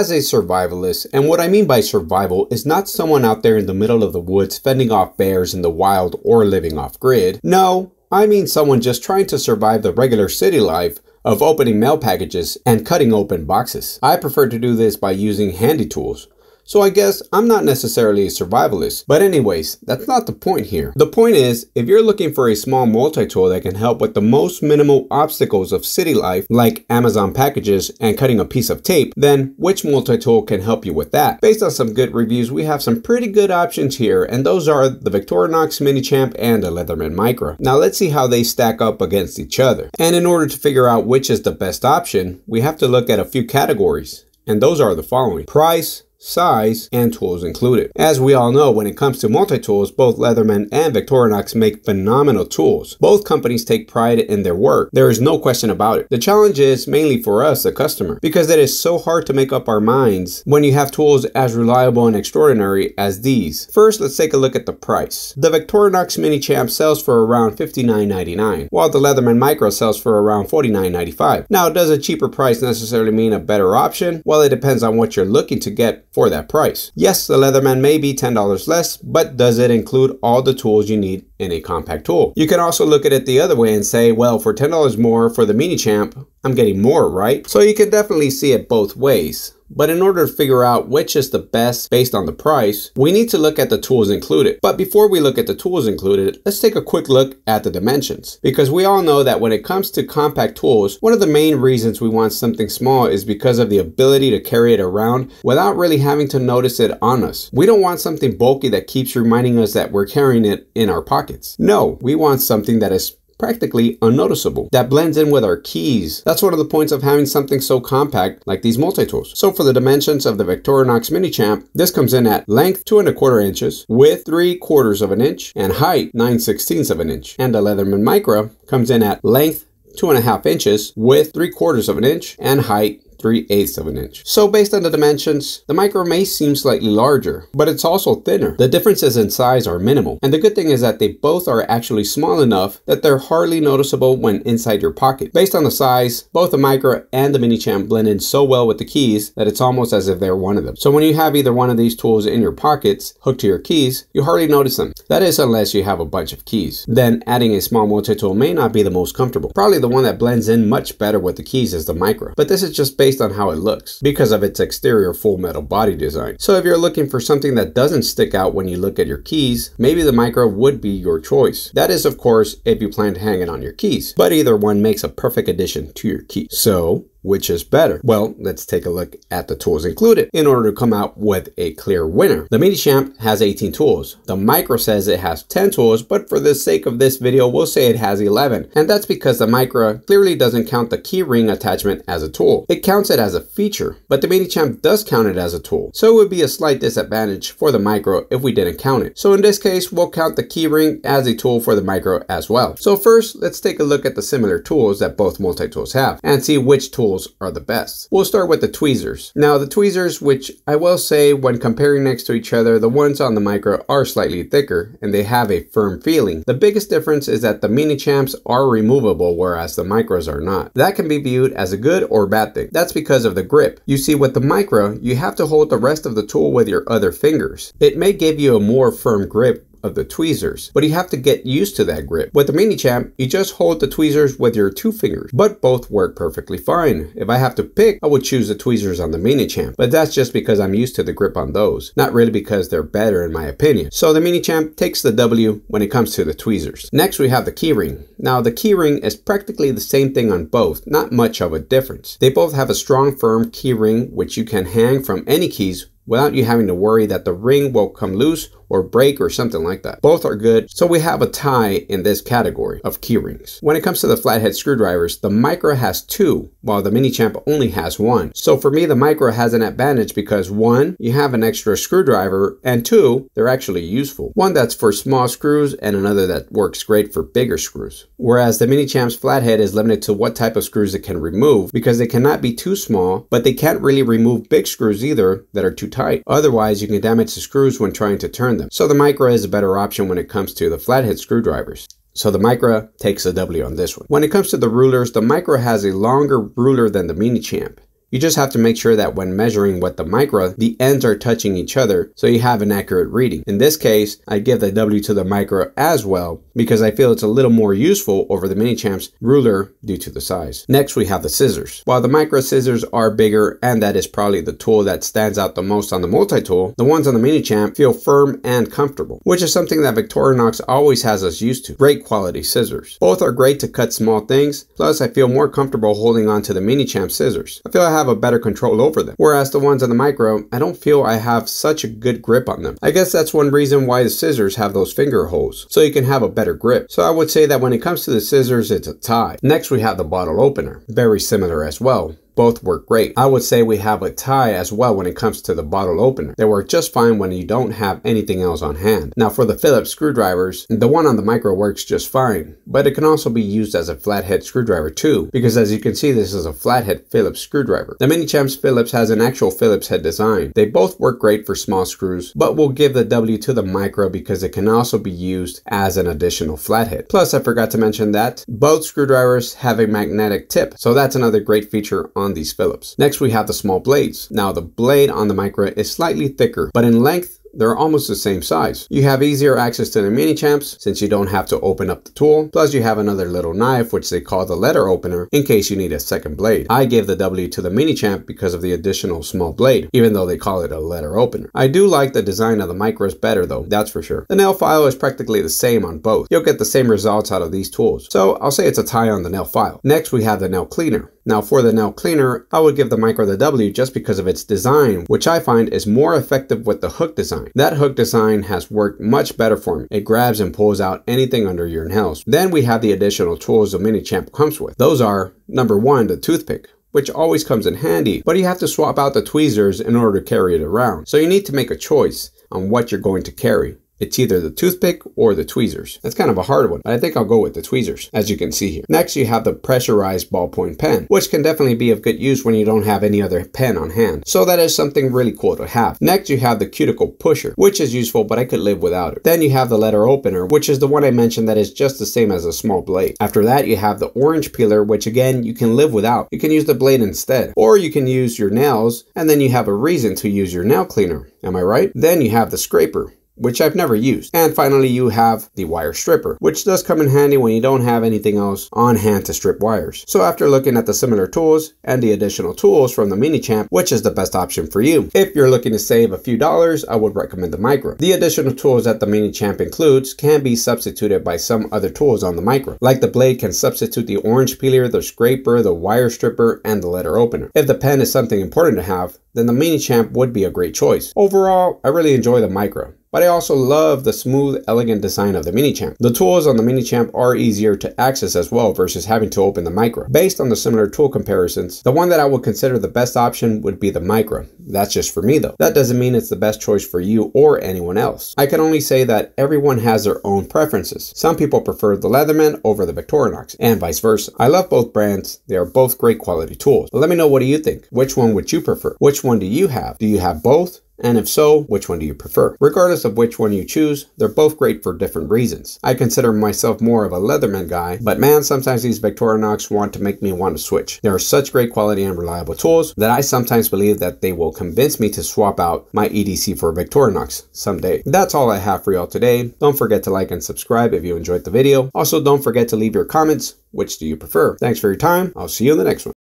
as a survivalist, and what I mean by survival is not someone out there in the middle of the woods fending off bears in the wild or living off grid. No, I mean someone just trying to survive the regular city life of opening mail packages and cutting open boxes. I prefer to do this by using handy tools. So I guess I'm not necessarily a survivalist, but anyways, that's not the point here. The point is, if you're looking for a small multi-tool that can help with the most minimal obstacles of city life, like Amazon packages and cutting a piece of tape, then which multi-tool can help you with that? Based on some good reviews, we have some pretty good options here, and those are the Victorinox Minichamp and the Leatherman Micra. Now let's see how they stack up against each other. And in order to figure out which is the best option, we have to look at a few categories, and those are the following: price, size, and tools included. As we all know, when it comes to multi-tools, both Leatherman and Victorinox make phenomenal tools. Both companies take pride in their work. There is no question about it. The challenge is mainly for us, the customer, because it is so hard to make up our minds when you have tools as reliable and extraordinary as these. First, let's take a look at the price. The Victorinox Minichamp sells for around $59.99, while the Leatherman Micra sells for around $49.95. Now, does a cheaper price necessarily mean a better option? Well, it depends on what you're looking to get for that price. Yes, the Leatherman may be $10 less, but does it include all the tools you need in a compact tool? You can also look at it the other way and say, well, for $10 more for the Minichamp, I'm getting more, right? So you can definitely see it both ways. But in order to figure out which is the best based on the price, we need to look at the tools included. But before we look at the tools included, let's take a quick look at the dimensions. Because we all know that when it comes to compact tools, one of the main reasons we want something small is because of the ability to carry it around without really having to notice it on us. We don't want something bulky that keeps reminding us that we're carrying it in our pockets. No, we want something that is practically unnoticeable, that blends in with our keys. That's one of the points of having something so compact like these multi-tools. So for the dimensions of the Victorinox Minichamp, this comes in at length 2¼ inches, width 3/4 of an inch, and height 9/16 of an inch. And the Leatherman Micra comes in at length 2½ inches, width 3/4 of an inch, and height 3/8 of an inch. So based on the dimensions, the Micra may seem slightly larger, but it's also thinner. The differences in size are minimal. And the good thing is that they both are actually small enough that they're hardly noticeable when inside your pocket. Based on the size, both the Micra and the Minichamp blend in so well with the keys that it's almost as if they're one of them. So when you have either one of these tools in your pockets, hooked to your keys, you hardly notice them. That is unless you have a bunch of keys. Then adding a small multi-tool may not be the most comfortable. Probably the one that blends in much better with the keys is the Micra. But this is just based on how it looks because of its exterior full metal body design. So if you're looking for something that doesn't stick out when you look at your keys, maybe the Micra would be your choice. That is, of course, if you plan to hang it on your keys, but either one makes a perfect addition to your keys. So which is better? Well, let's take a look at the tools included in order to come out with a clear winner. The Minichamp has 18 tools. The Micra says it has 10 tools, but for the sake of this video, we'll say it has 11. And that's because the Micra clearly doesn't count the key ring attachment as a tool. It counts it as a feature, but the Minichamp does count it as a tool. So it would be a slight disadvantage for the Micra if we didn't count it. So in this case, we'll count the key ring as a tool for the Micra as well. So first, let's take a look at the similar tools that both multi-tools have and see which tools are the best. We'll start with the tweezers. Now the tweezers, which I will say when comparing next to each other, the ones on the Micra are slightly thicker and they have a firm feeling. The biggest difference is that the Minichamps are removable, whereas the Micras are not. That can be viewed as a good or bad thing. That's because of the grip. You see, with the Micra, you have to hold the rest of the tool with your other fingers. It may give you a more firm grip of the tweezers, but you have to get used to that grip. With the Minichamp, you just hold the tweezers with your 2 fingers, but both work perfectly fine. If I have to pick, I would choose the tweezers on the Minichamp, but that's just because I'm used to the grip on those, not really because they're better in my opinion. So the Minichamp takes the W when it comes to the tweezers. Next, we have the keyring. Now the keyring is practically the same thing on both, not much of a difference. They both have a strong, firm keyring which you can hang from any keys without you having to worry that the ring will come loose or break or something like that. Both are good, so we have a tie in this category of key rings. When it comes to the flathead screwdrivers, the Micra has 2, while the Minichamp only has 1. So for me, the Micra has an advantage because 1, you have an extra screwdriver, and 2, they're actually useful. One that's for small screws and another that works great for bigger screws. Whereas the Minichamp's flathead is limited to what type of screws it can remove because they cannot be too small, but they can't really remove big screws either that are too tight. Otherwise, you can damage the screws when trying to turn them. So the Micra is a better option when it comes to the flathead screwdrivers. So the Micra takes a W on this one. When it comes to the rulers, the Micra has a longer ruler than the Minichamp. You just have to make sure that when measuring with the Micra, the ends are touching each other so you have an accurate reading. In this case, I give the W to the Micra as well because I feel it's a little more useful over the Minichamp's ruler due to the size. Next, we have the scissors. While the Micra scissors are bigger, and that is probably the tool that stands out the most on the multi-tool, the ones on the Minichamp feel firm and comfortable, which is something that Victorinox always has us used to. Great quality scissors. Both are great to cut small things, plus I feel more comfortable holding on to the Minichamp scissors. I feel I have a better control over them, whereas the ones on the Micra, I don't feel I have such a good grip on them. I guess that's one reason why the scissors have those finger holes, so you can have a better grip. So I would say that when it comes to the scissors, it's a tie. Next, we have the bottle opener. Very similar as well. Both work great. I would say we have a tie as well when it comes to the bottle opener. They work just fine when you don't have anything else on hand. Now for the Phillips screwdrivers, the one on the Micra works just fine, but it can also be used as a flathead screwdriver too, because as you can see, this is a flathead Phillips screwdriver. The Minichamp's Phillips has an actual Phillips head design. They both work great for small screws, but we'll give the W to the Micra because it can also be used as an additional flathead. Plus, I forgot to mention that both screwdrivers have a magnetic tip, so that's another great feature on these Phillips. Next, we have the small blades. Now the blade on the Micra is slightly thicker, but in length they're almost the same size. You have easier access to the Minichamps since you don't have to open up the tool. Plus you have another little knife which they call the letter opener in case you need a second blade. I gave the W to the Minichamp because of the additional small blade, even though they call it a letter opener. I do like the design of the Micras better though, that's for sure. The nail file is practically the same on both. You'll get the same results out of these tools. So I'll say it's a tie on the nail file. Next we have the nail cleaner. Now for the nail cleaner, I would give the Micra the W just because of its design, which I find is more effective with the hook design. That hook design has worked much better for me. It grabs and pulls out anything under your nails. Then we have the additional tools the Minichamp comes with. Those are, number one, the toothpick, which always comes in handy, but you have to swap out the tweezers in order to carry it around. So you need to make a choice on what you're going to carry. It's either the toothpick or the tweezers. That's kind of a hard one, but I think I'll go with the tweezers, as you can see here. Next, you have the pressurized ballpoint pen, which can definitely be of good use when you don't have any other pen on hand. So that is something really cool to have. Next, you have the cuticle pusher, which is useful, but I could live without it. Then you have the letter opener, which is the one I mentioned that is just the same as a small blade. After that, you have the orange peeler, which again, you can live without. You can use the blade instead, or you can use your nails, and then you have a reason to use your nail cleaner. Am I right? Then you have the scraper, which I've never used. And finally, you have the wire stripper, which does come in handy when you don't have anything else on hand to strip wires. So after looking at the similar tools and the additional tools from the Minichamp, which is the best option for you? If you're looking to save a few dollars, I would recommend the Micra. The additional tools that the Minichamp includes can be substituted by some other tools on the Micra. Like the blade can substitute the orange peeler, the scraper, the wire stripper, and the letter opener. If the pen is something important to have, then the Minichamp would be a great choice. Overall, I really enjoy the Micra, but I also love the smooth, elegant design of the Minichamp. The tools on the Minichamp are easier to access as well versus having to open the Micra. Based on the similar tool comparisons, the one that I would consider the best option would be the Micra. That's just for me though. That doesn't mean it's the best choice for you or anyone else. I can only say that everyone has their own preferences. Some people prefer the Leatherman over the Victorinox, and vice versa. I love both brands. They are both great quality tools. But let me know, what do you think? Which one would you prefer? Which one do you have? Do you have both? And if so, which one do you prefer? Regardless of which one you choose, they're both great for different reasons. I consider myself more of a Leatherman guy, but man, sometimes these Victorinox want to make me want to switch. They are such great quality and reliable tools that I sometimes believe that they will convince me to swap out my EDC for Victorinox someday. That's all I have for y'all today. Don't forget to like and subscribe if you enjoyed the video. Also, don't forget to leave your comments. Which do you prefer? Thanks for your time. I'll see you in the next one.